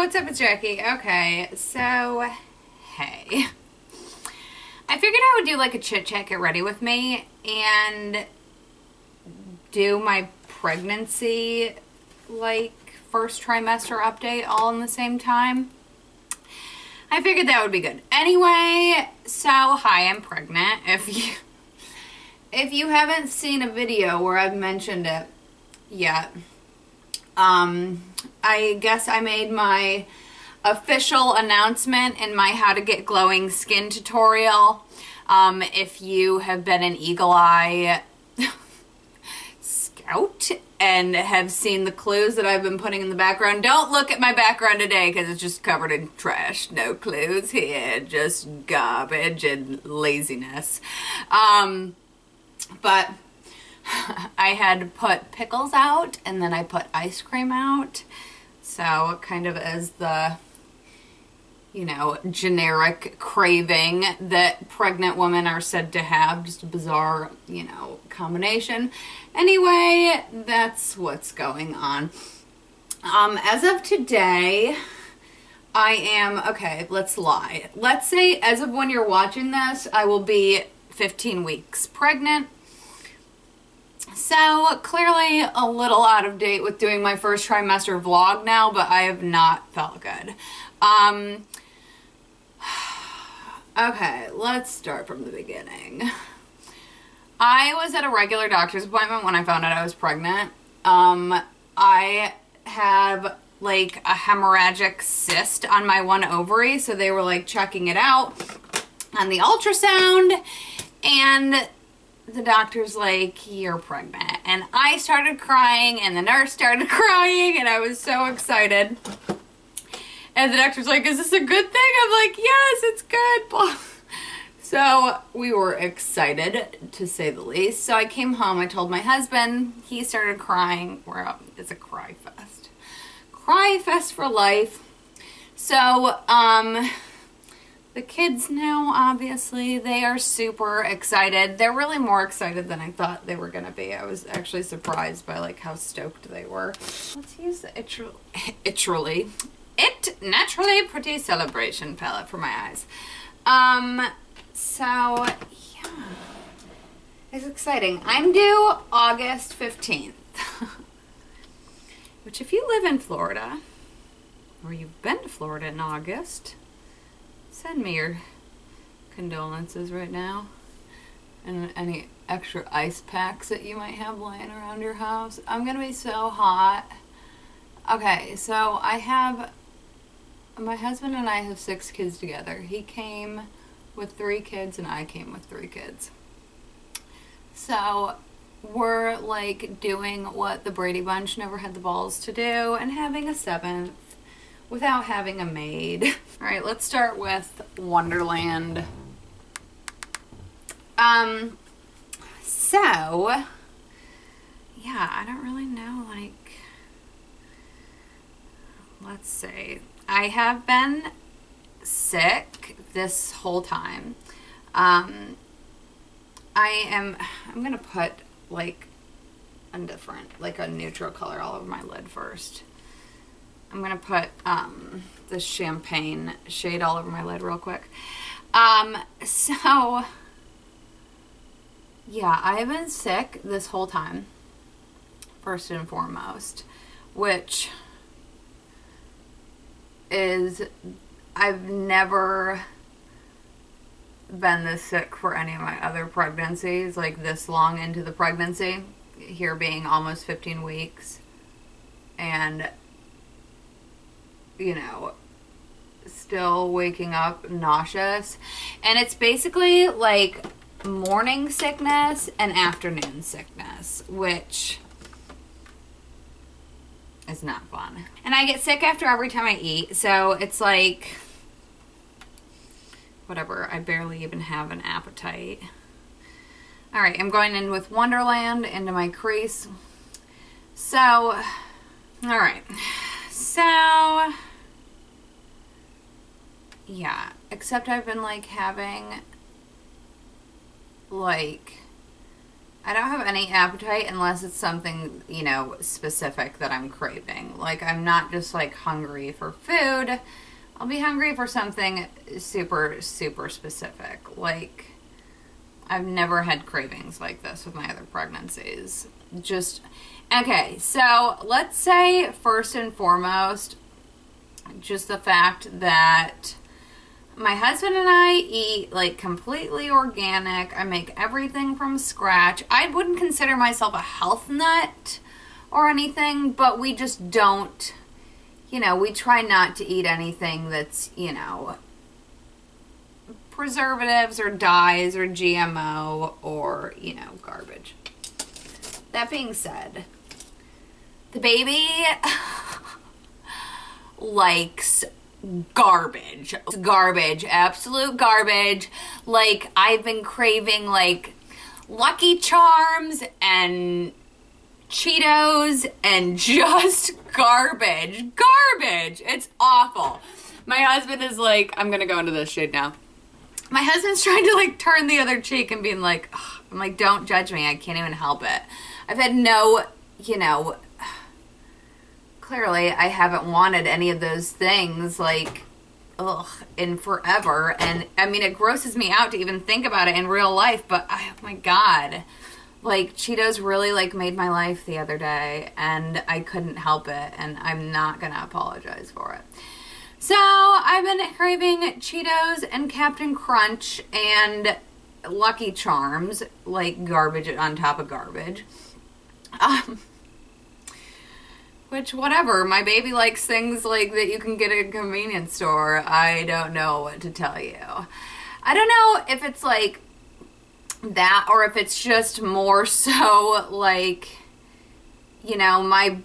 what's up? It's Jackie. Okay, so, hey. I figured I would do like a chit chat, get ready with me, and do my pregnancy, like, first trimester update all in the same time. I figured that would be good. Anyway, so, hi, I'm pregnant. If you haven't seen a video where I've mentioned it yet, I guess I made my official announcement in my how to get glowing skin tutorial. If you have been an Eagle Eye scout and have seen the clues that I've been putting in the background, don't look at my background today because it's just covered in trash. No clues here, just garbage and laziness. But I had put pickles out and then I put ice cream out. So kind of as the, you know, generic craving that pregnant women are said to have. Just a bizarre, you know, combination. Anyway, that's what's going on. As of today, I am, okay, let's lie. Let's say as of when you're watching this, I will be 15 weeks pregnant. So, clearly a little out of date with doing my first trimester vlog now, but I have not felt good. Okay, let's start from the beginning. I was at a regular doctor's appointment when I found out I was pregnant. I have like a hemorrhagic cyst on my one ovary, so they were like checking it out on the ultrasound, and the doctor's like, you're pregnant. And I started crying, and the nurse started crying, and I was so excited. And the doctor's like, is this a good thing? I'm like, yes, it's good. So we were excited, to say the least. So I came home, I told my husband, he started crying. It's a cry fest. Cry fest for life. So, the kids now, obviously, they are super excited. They're really more excited than I thought they were going to be. I was actually surprised by, like, how stoked they were. Let's use the It Naturally Pretty Celebration palette for my eyes. So, yeah. It's exciting. I'm due August 15th. Which, if you live in Florida, or you've been to Florida in August, send me your condolences right now, and any extra ice packs that you might have laying around your house. I'm gonna be so hot. Okay, so my husband and I have 6 kids together. He came with 3 kids and I came with 3 kids. So we're like doing what the Brady Bunch never had the balls to do and having a 7th. Without having a maid. Alright, let's start with Wonderland. So, yeah, I don't really know, like, let's see. I have been sick this whole time. I'm gonna put, like, a different, like a neutral color all over my lid first. I'm going to put the champagne shade all over my lid real quick. So, yeah, I've been sick this whole time, first and foremost, which is, I've never been this sick for any of my other pregnancies, like this long into the pregnancy, here being almost 15 weeks, and you know, still waking up nauseous. And it's basically like morning sickness and afternoon sickness, which is not fun. And I get sick after every time I eat, so it's like, whatever, I barely even have an appetite. Alright, I'm going in with Wonderland into my crease. So, alright. So, yeah, except I've been like having like I don't have any appetite unless it's something, you know, specific that I'm craving. Like, I'm not just, like, hungry for food. I'll be hungry for something super, super specific. Like, I've never had cravings like this with my other pregnancies. Just, okay, so let's say first and foremost, just the fact that my husband and I eat, like, completely organic. I make everything from scratch. I wouldn't consider myself a health nut or anything, but we just don't, you know, we try not to eat anything that's, you know, preservatives or dyes or GMO or, you know, garbage. That being said, the baby likes garbage. Garbage. Absolute garbage. Like, I've been craving, like, Lucky Charms and Cheetos and just garbage. Garbage! It's awful. My husband is like, I'm gonna go into this shade now. My husband's trying to, like, turn the other cheek and being like, ugh. I'm like, don't judge me. I can't even help it. I've had no, you know, clearly I haven't wanted any of those things, like, ugh, in forever. And, I mean, it grosses me out to even think about it in real life, but, oh my God. Like, Cheetos really, like, made my life the other day, and I couldn't help it, and I'm not gonna apologize for it. So, I've been craving Cheetos and Captain Crunch and Lucky Charms, like garbage on top of garbage. Which, whatever, my baby likes things like that you can get at a convenience store. I don't know what to tell you. I don't know if it's like that or if it's just more so like, you know, my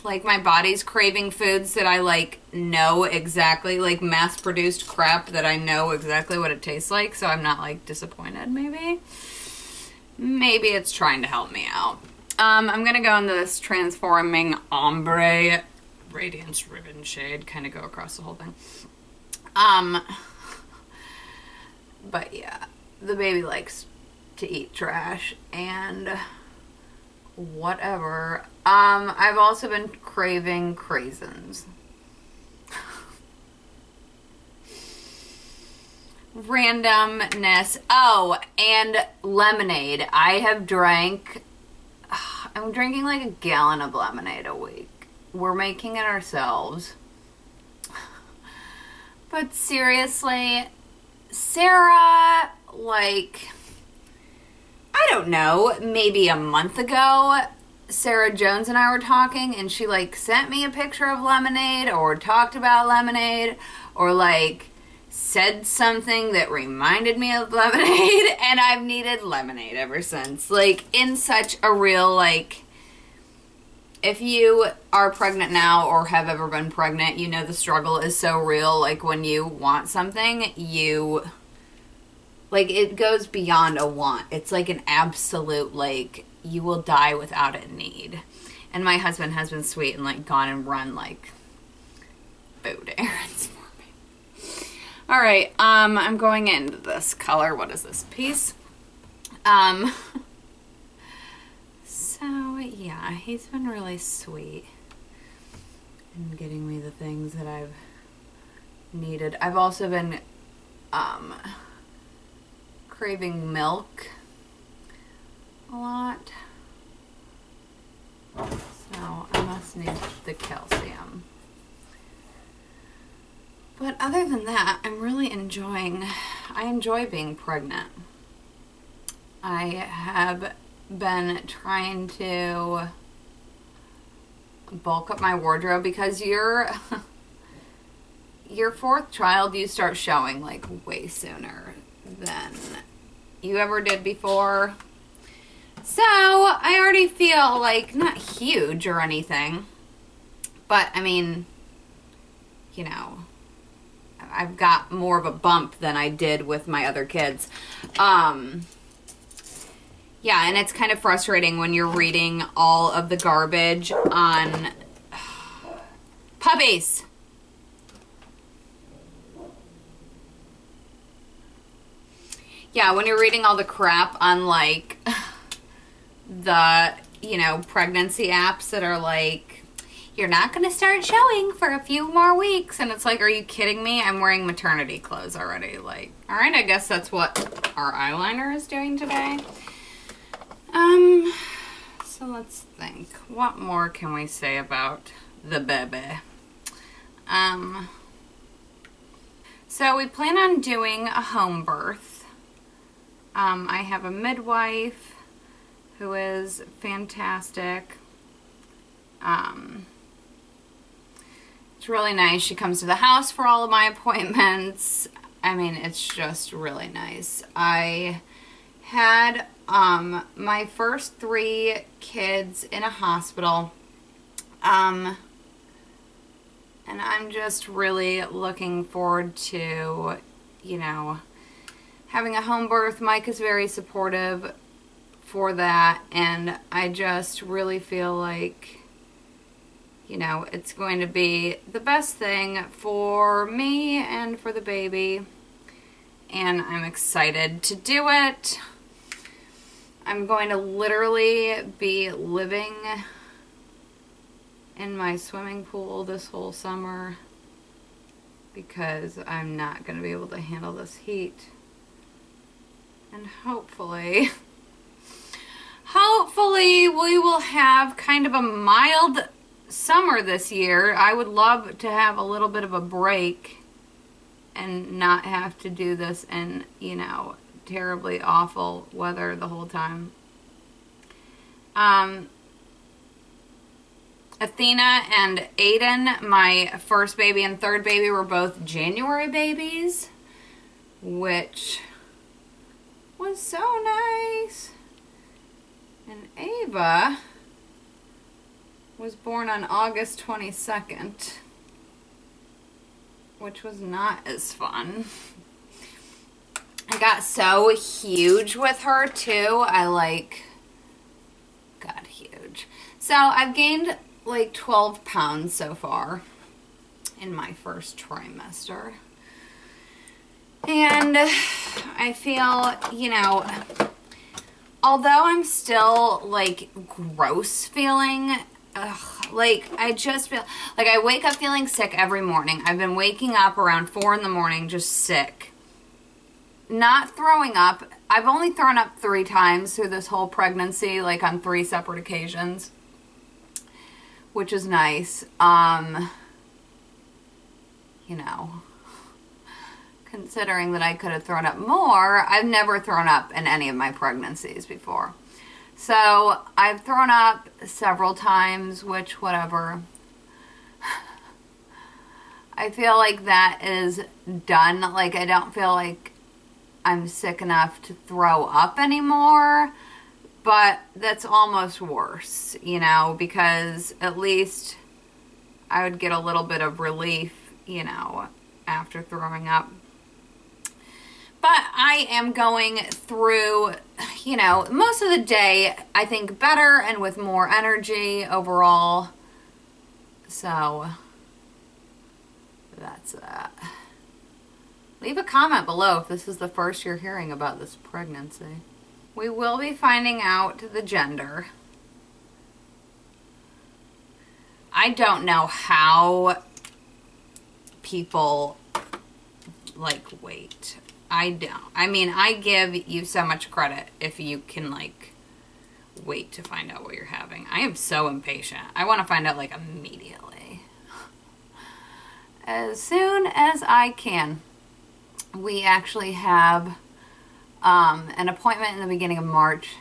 body's craving foods that I, like, know exactly, like, mass-produced crap that I know exactly what it tastes like, so I'm not, like, disappointed, maybe. Maybe it's trying to help me out. I'm gonna go into this Transforming Ombre Radiance Ribbon shade, kind of go across the whole thing. But yeah, the baby likes to eat trash, and whatever. I've also been craving craisins. Randomness. Oh, and lemonade. I'm drinking like a gallon of lemonade a week. We're making it ourselves. But seriously, Sarah, like, I don't know, maybe a month ago, Sarah Jones and I were talking, and she, like, sent me a picture of lemonade, or talked about lemonade, or, like, said something that reminded me of lemonade, and I've needed lemonade ever since. Like, in such a real, like, if you are pregnant now or have ever been pregnant, you know the struggle is so real. Like, when you want something, like, it goes beyond a want. It's like an absolute, like, you will die without it need. And my husband has been sweet and, like, gone and run, like, food errands for me. Alright, I'm going into this color. What is this piece? So, yeah, he's been really sweet in getting me the things that I've needed. I've also been, craving milk a lot. So, I must need the calcium. But other than that, I'm really I enjoy being pregnant. I have been trying to bulk up my wardrobe because your fourth child, you start showing, like, way sooner than you ever did before. So, I already feel, like, not huge or anything, but, I mean, you know, I've got more of a bump than I did with my other kids. Yeah, and it's kind of frustrating when you're reading all of the garbage on puppies. Yeah, when you're reading all the crap on, like, the, you know, pregnancy apps that are like, you're not going to start showing for a few more weeks. And it's like, are you kidding me? I'm wearing maternity clothes already. Like, all right, I guess that's what our eyeliner is doing today. So let's think. What more can we say about the baby? So we plan on doing a home birth. I have a midwife who is fantastic. It's really nice. She comes to the house for all of my appointments. I mean, it's just really nice. I had my first 3 kids in a hospital. And I'm just really looking forward to, you know, having a home birth. Mike is very supportive for that, and I just really feel like, you know, it's going to be the best thing for me and for the baby, and I'm excited to do it. I'm going to literally be living in my swimming pool this whole summer because I'm not going to be able to handle this heat. And hopefully we will have kind of a mild summer this year. I would love to have a little bit of a break and not have to do this in, you know, terribly awful weather the whole time. Athena and Aiden, my first baby and third baby, were both January babies, which was so nice. And Ava was born on August 22nd, which was not as fun. I got so huge with her too. I like got huge. So I've gained like 12 pounds so far in my first trimester. And I feel, you know, although I'm still like gross feeling, like I just feel like I wake up feeling sick every morning. I've been waking up around 4 in the morning just sick. Not throwing up. I've only thrown up 3 times through this whole pregnancy, like on 3 separate occasions, which is nice. You know, considering that I could have thrown up more, I've never thrown up in any of my pregnancies before. So I've thrown up several times, which whatever. I feel like that is done. Like I don't feel like I'm sick enough to throw up anymore, but that's almost worse, you know, because at least I would get a little bit of relief, you know, after throwing up. But I am going through, you know, most of the day, I think, better and with more energy overall. So that's that. Leave a comment below if this is the first you're hearing about this pregnancy. We will be finding out the gender. I don't know how people like wait. I don't. I mean, I give you so much credit if you can like wait to find out what you're having. I am so impatient. I want to find out like immediately. As soon as I can. We actually have an appointment in the beginning of March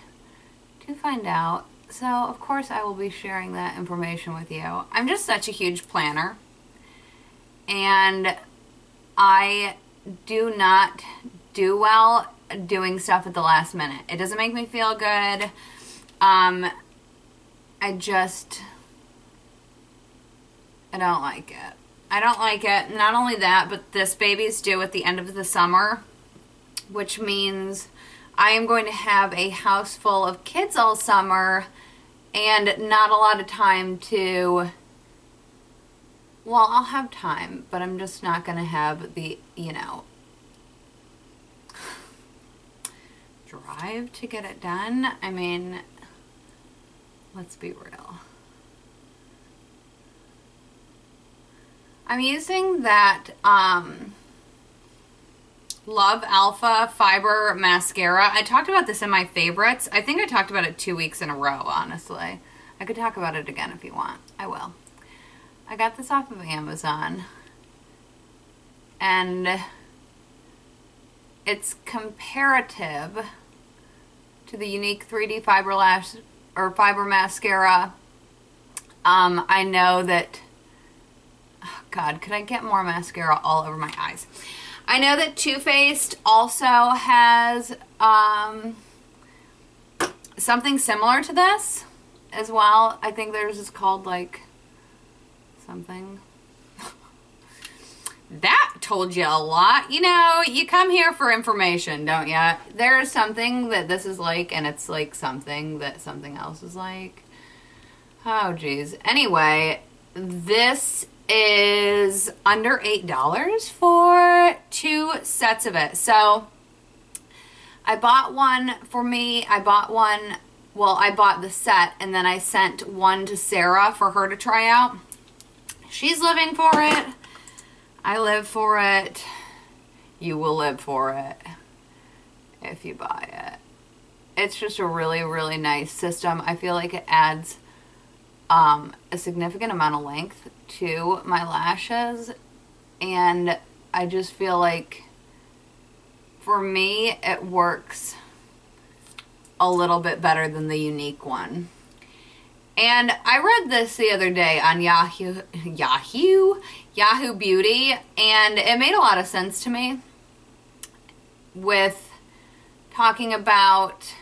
to find out. So, of course, I will be sharing that information with you. I'm just such a huge planner. And I do not do well doing stuff at the last minute. It doesn't make me feel good. I don't like it. I don't like it. Not only that, but this baby's due at the end of the summer, which means I am going to have a house full of kids all summer and not a lot of time to, well, I'll have time, but I'm just not going to have the, you know, drive to get it done. I mean, let's be real. I'm using that Love Alpha Fiber Mascara. I talked about this in my favorites. I think I talked about it 2 weeks in a row, honestly. I could talk about it again if you want. I will. I got this off of Amazon. And it's comparative to the Unique 3D Fiber Lash or Fiber Mascara. I know that, oh God, could I get more mascara all over my eyes? I know that Too Faced also has something similar to this as well. I think theirs is called like something. That told you a lot. You know, you come here for information, don't you? There's something that this is like, and it's like something that something else is like. Oh, geez. Anyway, this is under $8 for 2 sets of it. So, I bought one for me. I bought one, well, I bought the set, and then I sent one to Sarah for her to try out. She's living for it. I live for it. You will live for it if you buy it. It's just a really, really nice system. I feel like it adds a significant amount of length to my lashes, and I just feel like for me it works a little bit better than the Unique one. And I read this the other day on Yahoo Beauty, and it made a lot of sense to me with talking about,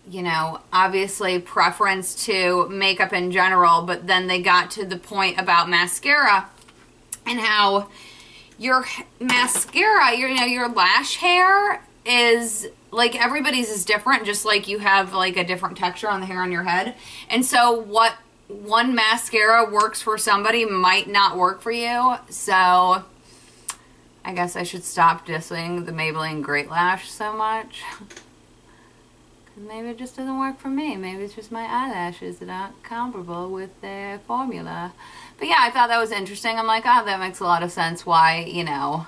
you know, obviously preference to makeup in general, but then they got to the point about mascara and how your mascara, your lash hair is, like, everybody's is different, just like you have like a different texture on the hair on your head. And so what one mascara works for somebody might not work for you. So I guess I should stop dissing the Maybelline Great Lash so much. Maybe it just doesn't work for me. Maybe it's just my eyelashes that aren't comparable with their formula. But yeah, I thought that was interesting. I'm like, oh, that makes a lot of sense why, you know,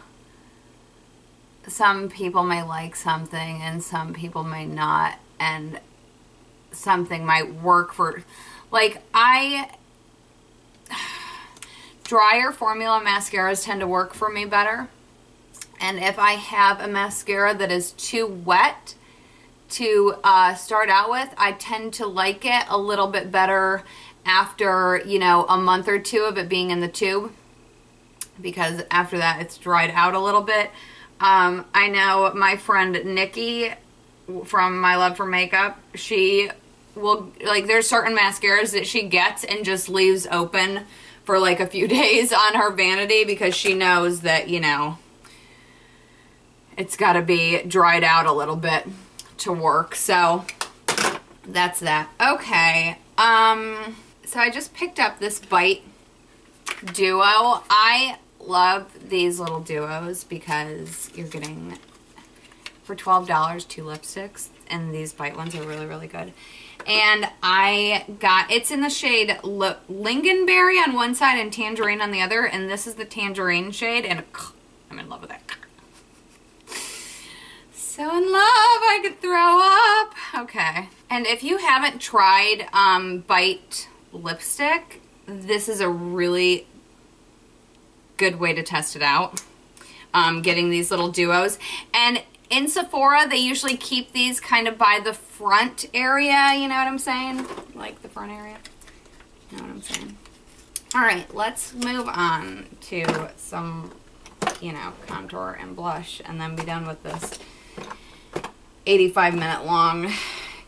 some people may like something and some people may not, and something might work for, like, drier formula mascaras tend to work for me better. And if I have a mascara that is too wet to start out with, I tend to like it a little bit better after, you know, a month or two of it being in the tube, because after that it's dried out a little bit. I know my friend Nikki from My Love for Makeup, she will, like, there's certain mascaras that she gets and just leaves open for like a few days on her vanity because she knows that, you know, it's got to be dried out a little bit to work. So that's that. Okay. So I just picked up this Bite Duo. I love these little duos because you're getting, for $12, 2 lipsticks, and these Bite ones are really, really good. And I got, it's in the shade Lingonberry on one side and Tangerine on the other, and this is the Tangerine shade, and I'm in love with it. So in love, I could throw up. Okay. And if you haven't tried Bite lipstick, this is a really good way to test it out. Getting these little duos. And in Sephora, they usually keep these kind of by the front area. You know what I'm saying? Like the front area. You know what I'm saying? Alright, let's move on to some, you know, contour and blush, and then be done with this 85-minute long.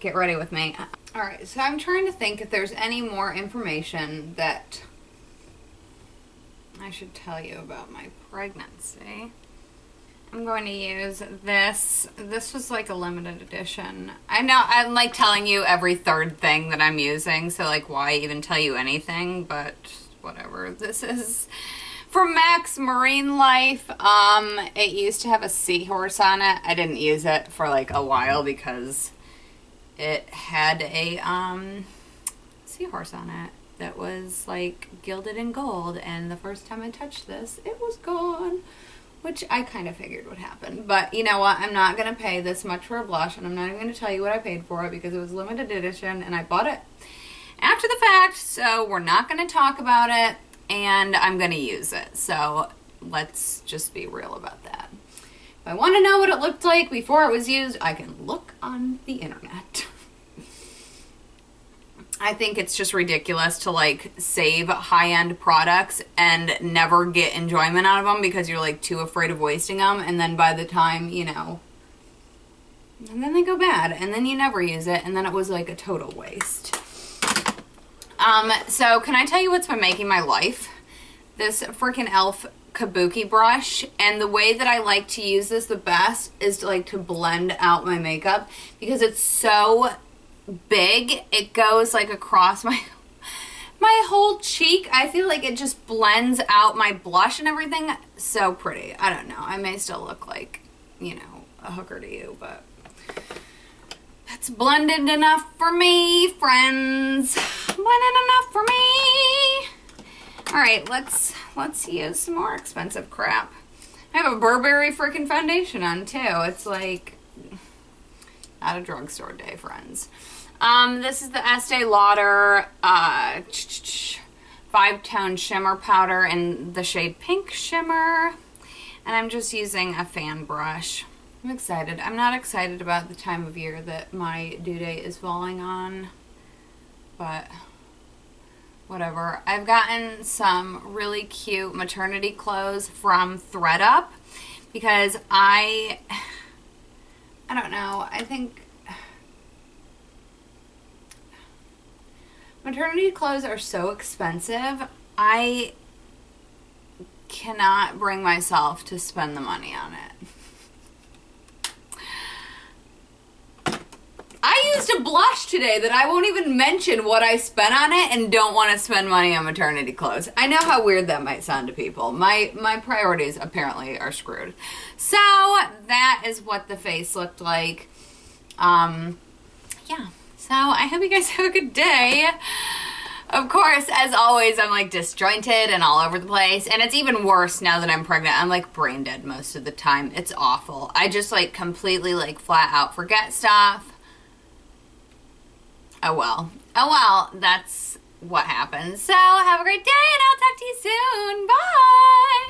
Get ready with me. Alright, so I'm trying to think if there's any more information that I should tell you about my pregnancy. I'm going to use this. This was like a limited edition. I know I'm like telling you every third thing that I'm using, so like why even tell you anything, but whatever. This is from Max Marine Life. It used to have a seahorse on it. I didn't use it for like a while because it had a seahorse on it that was like gilded in gold, and the first time I touched this, it was gone, which I kind of figured would happen. But you know what? I'm not going to pay this much for a blush, and I'm not even going to tell you what I paid for it because it was limited edition, and I bought it after the fact, so we're not going to talk about it, and I'm going to use it. So let's just be real about that. If I want to know what it looked like before it was used, I can look on the internet. I think it's just ridiculous to like save high-end products and never get enjoyment out of them because you're like too afraid of wasting them, and then by the time, you know, and then they go bad, and then you never use it, and then it was like a total waste. So can I tell you what's been making my life? This freaking e.l.f. Kabuki brush, and the way that I like to use this the best is to blend out my makeup because it's so big. It goes like across my whole cheek. I feel like it just blends out my blush and everything. So pretty. I don't know. I may still look like, you know, a hooker to you, but that's blended enough for me, friends. Blended enough for me. Alright, let's use some more expensive crap. I have a Burberry freaking foundation on too. It's like not a drugstore day, friends. This is the Estee Lauder 5-tone shimmer powder in the shade Pink Shimmer. And I'm just using a fan brush. I'm excited. I'm not excited about the time of year that my due date is falling on, but whatever. I've gotten some really cute maternity clothes from ThredUp because I don't know, I think maternity clothes are so expensive. I cannot bring myself to spend the money on it. I used a blush today that I won't even mention what I spent on it and don't want to spend money on maternity clothes. I know how weird that might sound to people. My priorities apparently are screwed. So that is what the face looked like. Yeah. So I hope you guys have a good day. Of course, as always, I'm like disjointed and all over the place. And it's even worse now that I'm pregnant. I'm like brain dead most of the time. It's awful. I just like completely like flat out forget stuff. Oh well. Oh well, that's what happens. So have a great day and I'll talk to you soon. Bye!